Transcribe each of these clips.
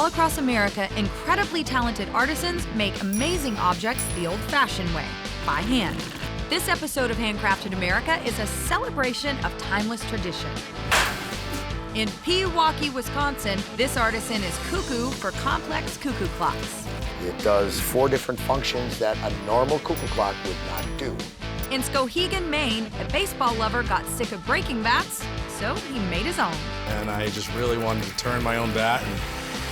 All across America, incredibly talented artisans make amazing objects the old-fashioned way, by hand. This episode of Handcrafted America is a celebration of timeless tradition. In Pewaukee, Wisconsin, this artisan is cuckoo for complex cuckoo clocks. It does 4 different functions that a normal cuckoo clock would not do. In Skowhegan, Maine, a baseball lover got sick of breaking bats, so he made his own. And I just really wanted to turn my own bat and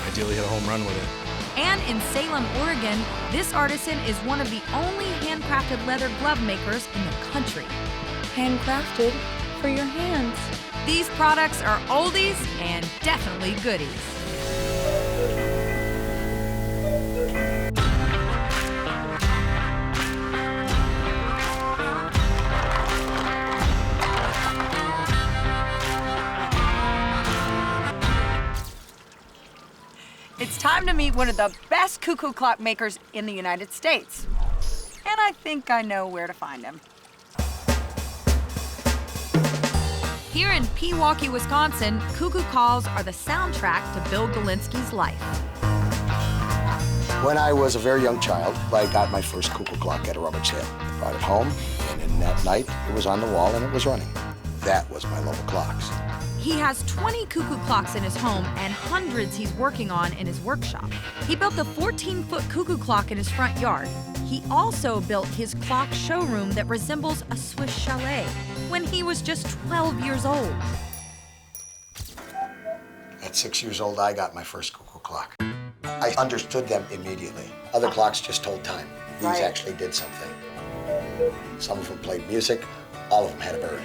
ideally hit a home run with it. And in Salem, Oregon, this artisan is one of the only handcrafted leather glove makers in the country. Handcrafted for your hands. These products are oldies and definitely goodies. It's time to meet one of the best cuckoo clock makers in the United States. And I think I know where to find him. Here in Pewaukee, Wisconsin, cuckoo calls are the soundtrack to Bill Galinsky's life. When I was a very young child, I got my first cuckoo clock at a rummage sale. Brought it home, and in that night, it was on the wall and it was running. That was my love of clocks. He has 20 cuckoo clocks in his home and hundreds he's working on in his workshop. He built a 14-foot cuckoo clock in his front yard. He also built his clock showroom that resembles a Swiss chalet when he was just 12 years old. At 6 years old, I got my first cuckoo clock. I understood them immediately. Other clocks just told time. These actually did something. Some of them played music. All of them had a bird.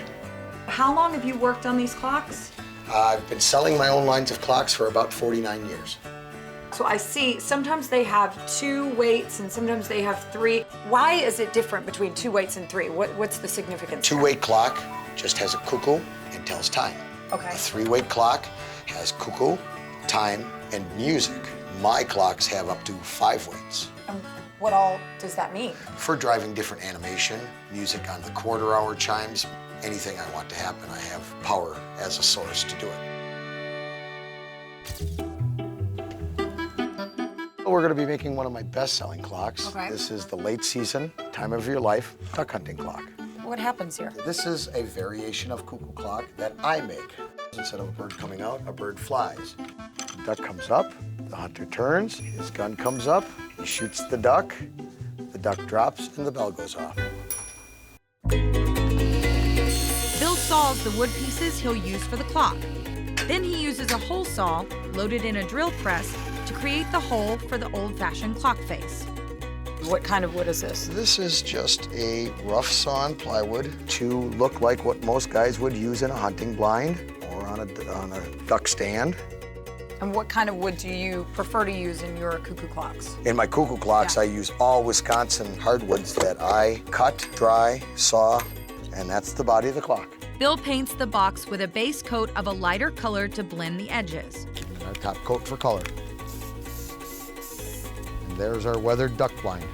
How long have you worked on these clocks? I've been selling my own lines of clocks for about 49 years. So I see sometimes they have 2 weights and sometimes they have 3. Why is it different between 2 weights and 3? What's the significance? 2-weight clock just has a cuckoo and tells time. Okay. A 3-weight clock has cuckoo, time, and music. My clocks have up to 5 weights. What all does that mean? For driving different animation, music on the quarter-hour chimes, anything I want to happen, I have power as a source to do it. We're going to be making one of my best-selling clocks. Okay. This is the late season, time of your life, duck hunting clock. What happens here? This is a variation of cuckoo clock that I make. Instead of a bird coming out, a bird flies. The duck comes up, the hunter turns, his gun comes up, he shoots the duck drops, and the bell goes off. Bill saws the wood pieces he'll use for the clock. Then he uses a hole saw, loaded in a drill press, to create the hole for the old-fashioned clock face. What kind of wood is this? This is just a rough sawn plywood to look like what most guys would use in a hunting blind or on a duck stand. And what kind of wood do you prefer to use in your cuckoo clocks? In my cuckoo clocks, I use all Wisconsin hardwoods that I cut, dry, saw, and that's the body of the clock. Bill paints the box with a base coat of a lighter color to blend the edges. And our top coat for color. And there's our weathered duck blind.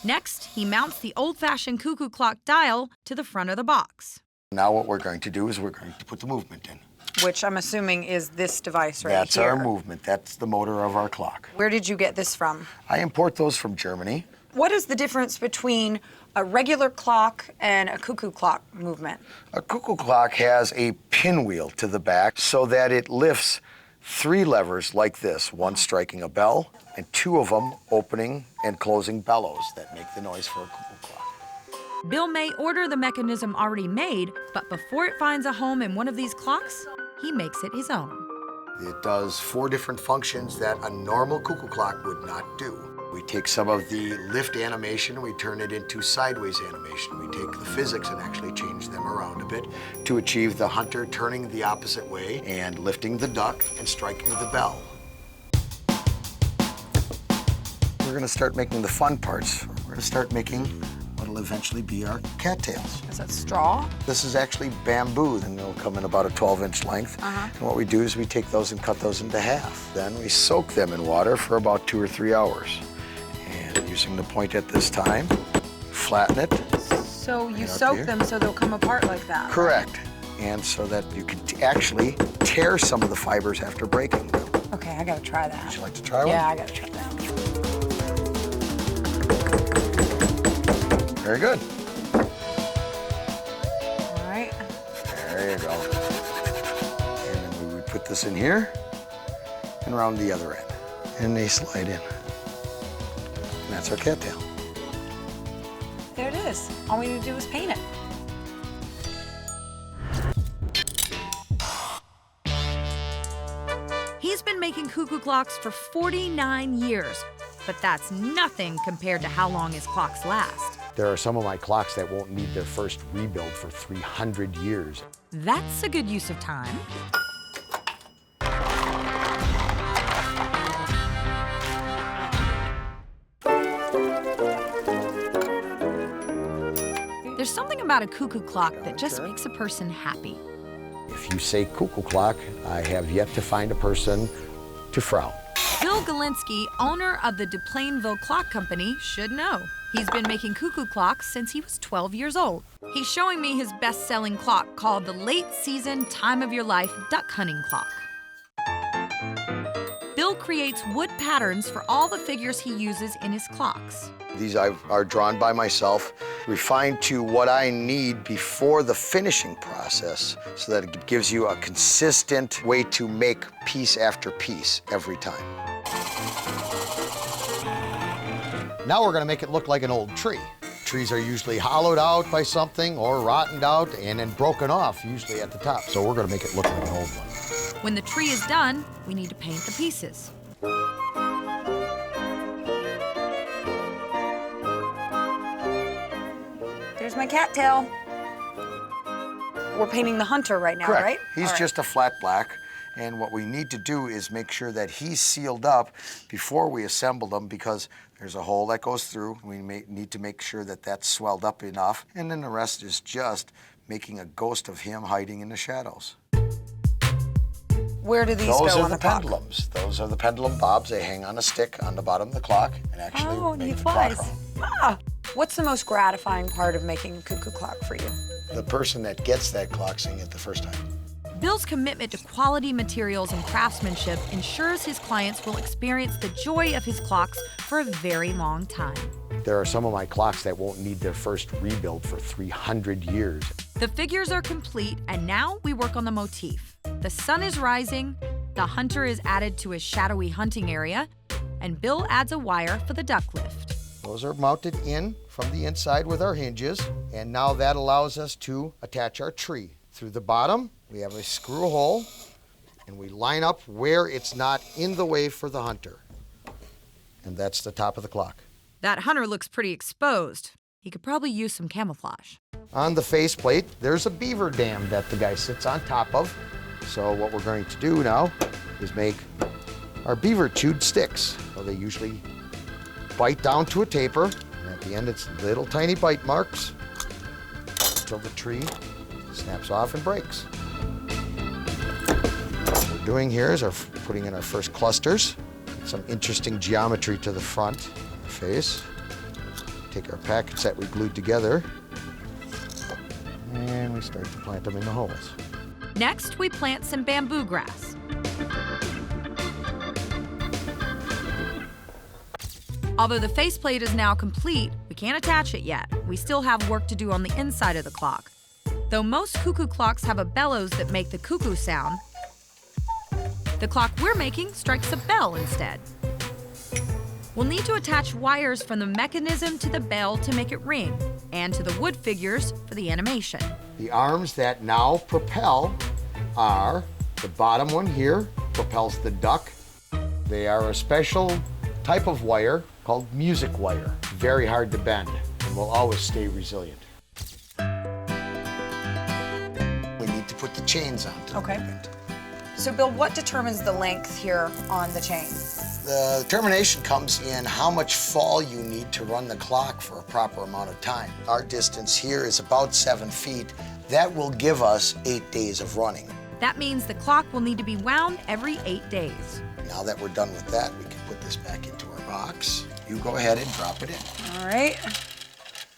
Next, he mounts the old-fashioned cuckoo clock dial to the front of the box. Now what we're going to do is we're going to put the movement in. Which I'm assuming is this device right here. That's our movement. That's the motor of our clock. Where did you get this from? I import those from Germany. What is the difference between a regular clock and a cuckoo clock movement? A cuckoo clock has a pinwheel to the back so that it lifts 3 levers like this, one striking a bell and 2 of them opening and closing bellows that make the noise for a cuckoo clock. Bill may order the mechanism already made, but before it finds a home in one of these clocks, he makes it his own. It does 4 different functions that a normal cuckoo clock would not do. We take some of the lift animation, we turn it into sideways animation. We take the physics and actually change them around a bit to achieve the hunter turning the opposite way and lifting the duck and striking the bell. We're going to start making the fun parts. We're going to start making what'll eventually be our cattails. Is that straw? This is actually bamboo, and they'll come in about a 12-inch length. And what we do is we take those and cut those into half. Then we soak them in water for about 2 or 3 hours. And using the point at this time, flatten it. So you Right up soak here. them so they'll come apart like that? Correct. And so that you can actually tear some of the fibers after breaking them. Okay, I gotta try that. Would you like to try one? Yeah, I gotta try that. Very good. All right. There you go. And then we would put this in here and around the other end. And they slide in. And that's our cattail. There it is. All we need to do is paint it. He's been making cuckoo clocks for 49 years, but that's nothing compared to how long his clocks last. There are some of my clocks that won't need their first rebuild for 300 years. That's a good use of time. There's something about a cuckoo clock that just makes a person happy. If you say cuckoo clock, I have yet to find a person to frown. Bill Galinsky, owner of the DuPlainville Clock Company, should know. He's been making cuckoo clocks since he was 12 years old. He's showing me his best-selling clock called the Late Season Time of Your Life Duck Hunting Clock. Bill creates wood patterns for all the figures he uses in his clocks. These are drawn by myself, refined to what I need before the finishing process so that it gives you a consistent way to make piece after piece every time. Now we're gonna make it look like an old tree. Trees are usually hollowed out by something or rotted out and then broken off, usually at the top. So we're gonna make it look like an old one. When the tree is done, we need to paint the pieces. There's my cattail. We're painting the hunter right now, Correct. right? He's All right. just a flat black. And what we need to do is make sure that he's sealed up before we assemble them because there's a hole that goes through. We need to make sure that that's swelled up enough. And then the rest is just making a ghost of him hiding in the shadows. Where do these Those go are on the the clock? pendulums. Those are the pendulum bobs. They hang on a stick on the bottom of the clock and actually Oh, make he the clock flies. hum. Ah. What's the most gratifying part of making a cuckoo clock for you? The person that gets that clock seeing it the first time. Bill's commitment to quality materials and craftsmanship ensures his clients will experience the joy of his clocks for a very long time. There are some of my clocks that won't need their first rebuild for 300 years. The figures are complete, and now we work on the motif. The sun is rising, the hunter is added to his shadowy hunting area, and Bill adds a wire for the duck lift. Those are mounted in from the inside with our hinges, and now that allows us to attach our tree. Through the bottom, we have a screw hole, and we line up where it's not in the way for the hunter. And that's the top of the clock. That hunter looks pretty exposed. He could probably use some camouflage. On the faceplate, there's a beaver dam that the guy sits on top of. So what we're going to do now is make our beaver chewed sticks. So they usually bite down to a taper, and at the end it's little tiny bite marks until the tree snaps off and breaks. What we're doing here is putting in our first clusters, some interesting geometry to the front of the face. Take our packets that we glued together, and we start to plant them in the holes. Next, we plant some bamboo grass. Although the faceplate is now complete, we can't attach it yet. We still have work to do on the inside of the clock. Though most cuckoo clocks have a bellows that make the cuckoo sound, the clock we're making strikes a bell instead. We'll need to attach wires from the mechanism to the bell to make it ring, and to the wood figures for the animation. The arms that now propel are the bottom one here, propels the duck. They are a special type of wire called music wire. Very hard to bend and will always stay resilient. We need to put the chains on to Okay. the ribbon. So, Bill, what determines the length here on the chain? The determination comes in how much fall you need to run the clock for a proper amount of time. Our distance here is about 7 feet. That will give us 8 days of running. That means the clock will need to be wound every 8 days. Now that we're done with that, we can put this back into our box. You go ahead and drop it in. All right.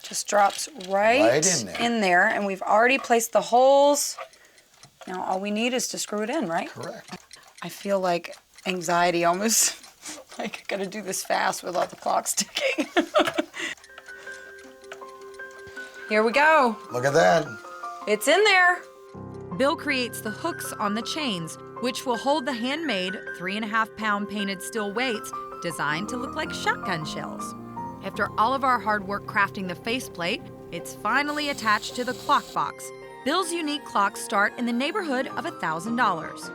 Just drops right Right in there. and we've already placed the holes. Now all we need is to screw it in, right? Correct. I feel like anxiety almost. Like, I gotta do this fast without the clock ticking. Here we go. Look at that. It's in there. Bill creates the hooks on the chains, which will hold the handmade 3.5-pound painted steel weights designed to look like shotgun shells. After all of our hard work crafting the faceplate, it's finally attached to the clock box. Bill's unique clocks start in the neighborhood of $1,000.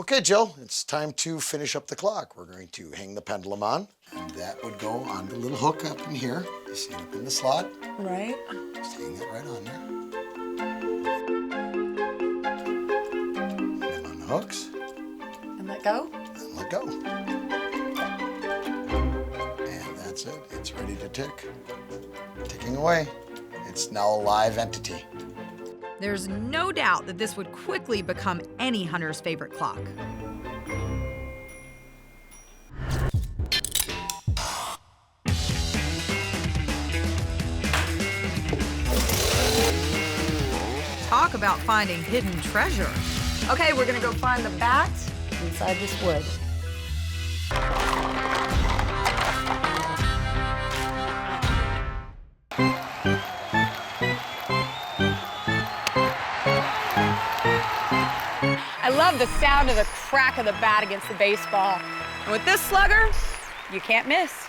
Okay, Jill, it's time to finish up the clock. We're going to hang the pendulum on, and that would go on the little hook up in here. You see it up in the slot. Right. Just hang it right on there. Put them on the hooks, And let go. and let go. And that's it. It's ready to tick. Ticking away. It's now a live entity. There's no doubt that this would quickly become any hunter's favorite clock. Talk about finding hidden treasure. Okay, we're gonna go find the bat inside this wood. I love the sound of the crack of the bat against the baseball. And with this slugger, you can't miss.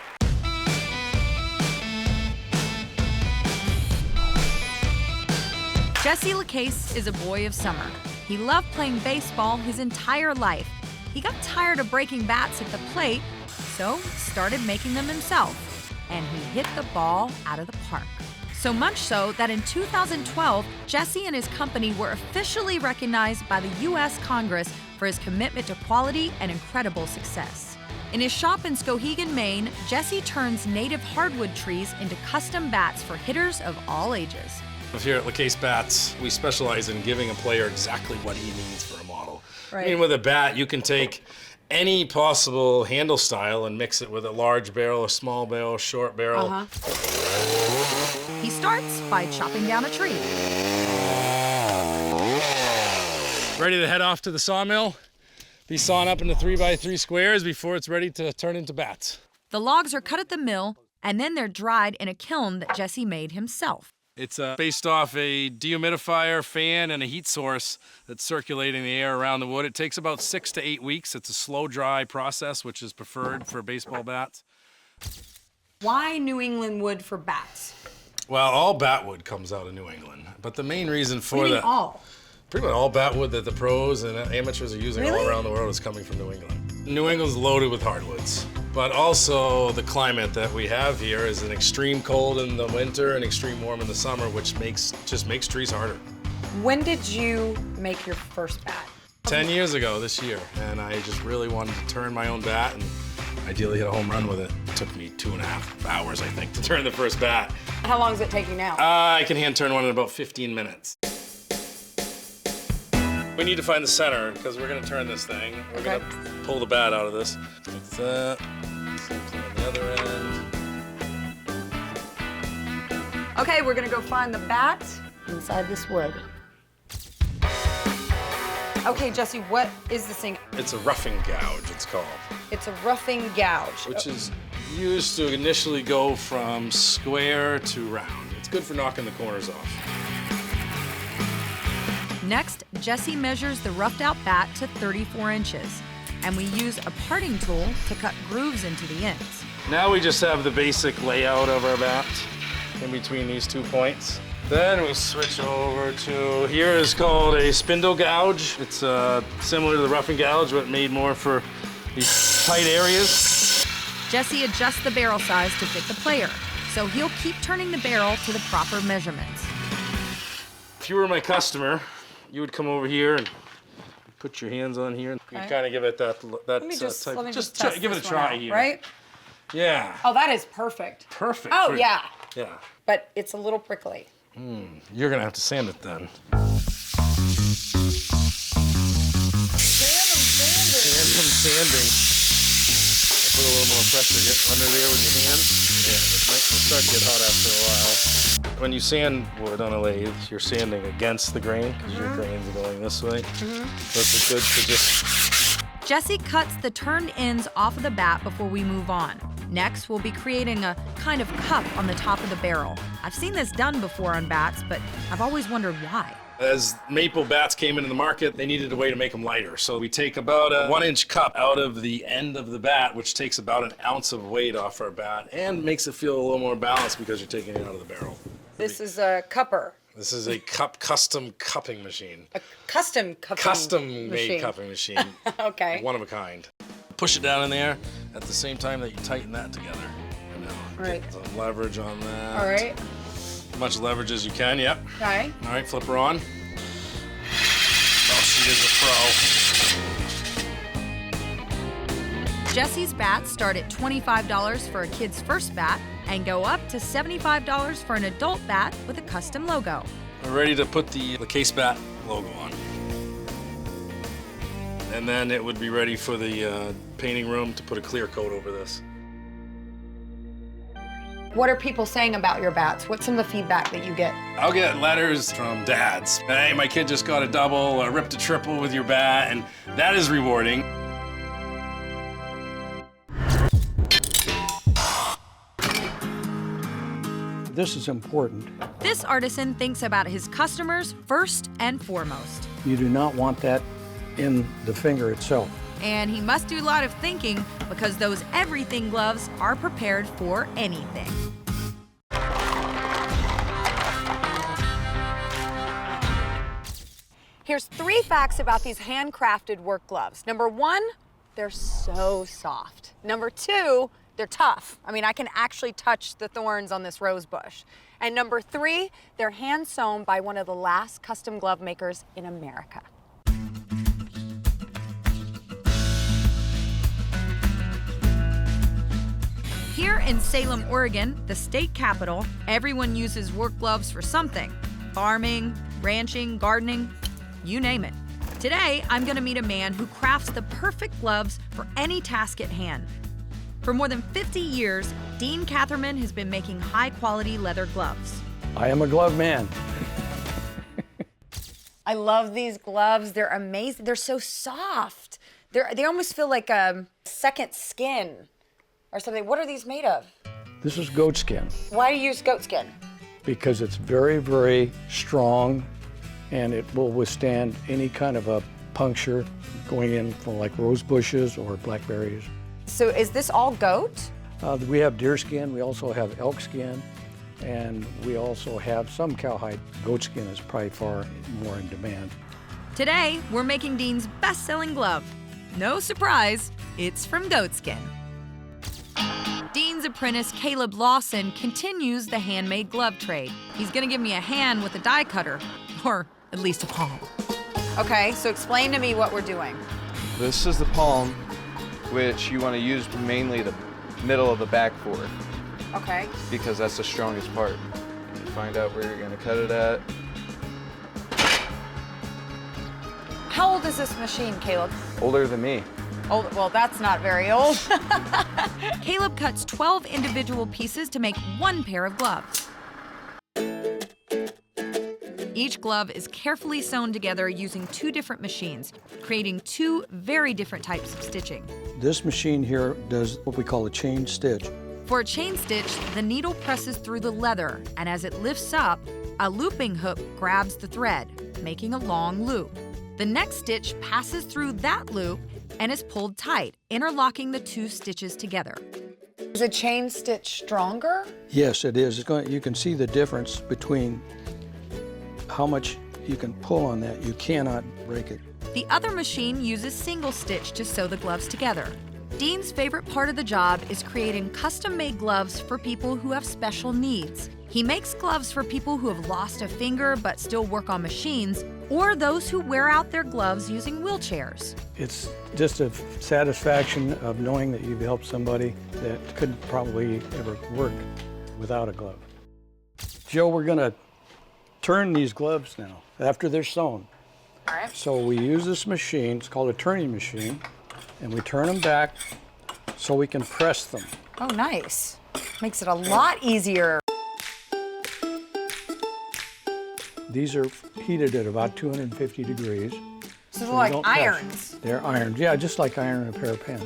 Jesse LaCase is a boy of summer. He loved playing baseball his entire life. He got tired of breaking bats at the plate, so started making them himself. And he hit the ball out of the park. So much so that in 2012, Jesse and his company were officially recognized by the U.S. Congress for his commitment to quality and incredible success. In his shop in Skowhegan, Maine, Jesse turns native hardwood trees into custom bats for hitters of all ages. Here at LaCase Bats, we specialize in giving a player exactly what he needs for a model. Right. I mean, with a bat, you can take any possible handle style and mix it with a large barrel, a small barrel, short barrel. He starts by chopping down a tree. Ready to head off to the sawmill, be sawn up into 3x3 squares before it's ready to turn into bats. The logs are cut at the mill, and then they're dried in a kiln that Jesse made himself. It's based off a dehumidifier, fan, and a heat source that's circulating the air around the wood. It takes about 6 to 8 weeks. It's a slow dry process, which is preferred for baseball bats. Why New England wood for bats? Well, all bat wood comes out of New England, but the main reason for What do you that, mean all? pretty much all bat wood that the pros and amateurs are using all Really? around the world is coming from New England. New England's loaded with hardwoods, but also the climate that we have here is an extreme cold in the winter and extreme warm in the summer, which just makes trees harder. When did you make your first bat? 10 years ago this year, and I just really wanted to turn my own bat and ideally hit a home run with it. It took me 2.5 hours, I think, to turn the first bat. How long does it take you now? I can hand turn one in about 15 minutes. We need to find the center because we're gonna turn this thing. We're Okay. gonna pull the bat out of this. Like that. Same thing on the other end. Okay, we're gonna go find the bat inside this wood. Okay, Jesse, what is this thing? It's a roughing gouge, it's called, It's a roughing gouge. which is used to initially go from square to round. It's good for knocking the corners off. Next, Jesse measures the roughed out bat to 34 inches, and we use a parting tool to cut grooves into the ends. Now we just have the basic layout of our bat in between these 2 points. Then we switch over to, here is called a spindle gouge. It's similar to the roughing gouge, but made more for these tight areas. Jesse adjusts the barrel size to fit the player, so he'll keep turning the barrel to the proper measurements. If you were my customer, you would come over here and put your hands on here. You Okay. kind of give it that Let me just type. test give it a this try one out, here. right? Yeah. Oh, that is perfect. Perfect. Oh, for- yeah, Yeah. but it's a little prickly. You're gonna have to sand it then. Sanding. Put a little more pressure under there with your hand. Yeah. start to get hot after a while. When you sand wood on a lathe, you're sanding against the grain because your grains are going this way. So it's good to just... Jesse cuts the turned ends off of the bat before we move on. Next, we'll be creating a kind of cup on the top of the barrel. I've seen this done before on bats, but I've always wondered why. As maple bats came into the market, they needed a way to make them lighter. So we take about a 1-inch cup out of the end of the bat, which takes about an ounce of weight off our bat and makes it feel a little more balanced because you're taking it out of the barrel. This is a cupper. This is a custom cupping machine. A custom cupping Custom-made machine. cupping machine. Okay. One of a kind. Push it down in there at the same time that you tighten that together. You know, Right. get some leverage on that. All right. As much leverage as you can, yep. Okay. All right, flip her on. Oh, she is a pro. Jesse's bats start at $25 for a kid's first bat and go up to $75 for an adult bat with a custom logo. We're ready to put the case bat logo on. And then it would be ready for the painting room to put a clear coat over this. What are people saying about your bats? What's some of the feedback that you get? I'll get letters from dads. Hey, my kid just got a double or ripped a triple with your bat, and that is rewarding. This is important. This artisan thinks about his customers first and foremost. You do not want that in the finger itself. And he must do a lot of thinking because those everything gloves are prepared for anything. Here's 3 facts about these handcrafted work gloves. Number 1, they're so soft. Number 2, they're tough. I mean, I can actually touch the thorns on this rose bush. And number 3, they're hand sewn by one of the last custom glove makers in America. Here in Salem, Oregon, the state capital, everyone uses work gloves for something. Farming, ranching, gardening, you name it. Today, I'm gonna meet a man who crafts the perfect gloves for any task at hand. For more than 50 years, Dean Catherman has been making high-quality leather gloves. I am a glove man. I love these gloves. They're amazing. They're so soft. They almost feel like a second skin or something. What are these made of? This is goat skin Why do you use goat skin? because it's very, very strong and it will withstand any kind of a puncture going in from like rose bushes or blackberries. So is this all goat? We have deer skin, we also have elk skin, and we also have some cowhide. Goat skin is probably far more in demand. Today, we're making Dean's best-selling glove. No surprise, it's from goatskin. Dean's apprentice, Caleb Lawson, continues the handmade glove trade. He's gonna give me a hand with a die cutter, or at least a palm. Okay, so explain to me what we're doing. This is the palm, which you want to use mainly the middle of the back for, Okay. because that's the strongest part. You find out where you're going to cut it at. How old is this machine, Caleb? Older than me. Old. Well, that's not very old. Caleb cuts 12 individual pieces to make one pair of gloves. Each glove is carefully sewn together using 2 different machines, creating 2 very different types of stitching. This machine here does what we call a chain stitch. For a chain stitch, the needle presses through the leather, and as it lifts up, a looping hook grabs the thread, making a long loop. The next stitch passes through that loop and is pulled tight, interlocking the 2 stitches together. Is a chain stitch stronger? Yes, it is. You can see the difference between how much you can pull on that. You cannot break it. The other machine uses single stitch to sew the gloves together. Dean's favorite part of the job is creating custom-made gloves for people who have special needs. He makes gloves for people who have lost a finger but still work on machines, or those who wear out their gloves using wheelchairs. It's just a satisfaction of knowing that you've helped somebody that couldn't probably ever work without a glove. Joe, we're gonna turn these gloves now after they're sewn. All right. So we use this machine, it's called a turning machine, and we turn them back so we can press them. Oh, nice. Makes it a lot easier. These are heated at about 250 degrees. So they're you like don't touch. irons. They're irons, yeah, just like ironing a pair of pants.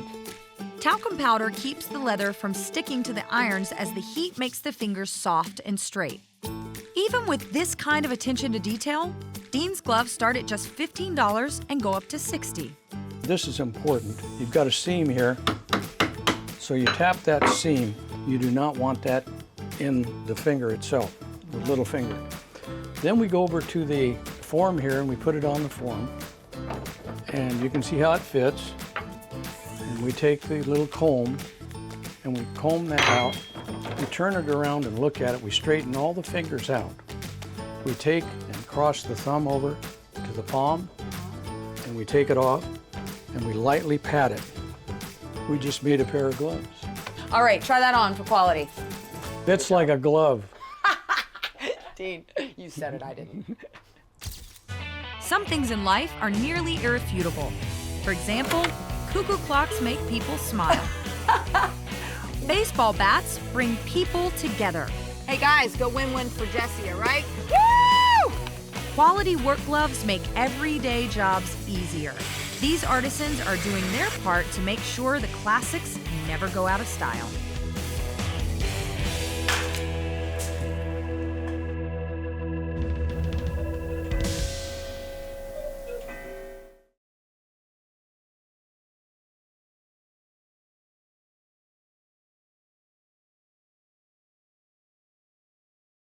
Talcum powder keeps the leather from sticking to the irons as the heat makes the fingers soft and straight. Even with this kind of attention to detail, Dean's gloves start at just $15 and go up to $60. This is important. You've got a seam here, so you tap that seam. You do not want that in the finger itself, the little finger. Then we go over to the form here and we put it on the form. And you can see how it fits. And we take the little comb and we comb that out. We turn it around and look at it. We straighten all the fingers out. We take and cross the thumb over to the palm and we take it off and we lightly pat it. We just made a pair of gloves. All right, try that on for quality. Fits like a glove. Dean, you said it, I didn't. Some things in life are nearly irrefutable. For example, cuckoo clocks make people smile. Baseball bats bring people together. Hey guys, go win-win for Jesse, all right? Woo! Quality work gloves make everyday jobs easier. These artisans are doing their part to make sure the classics never go out of style.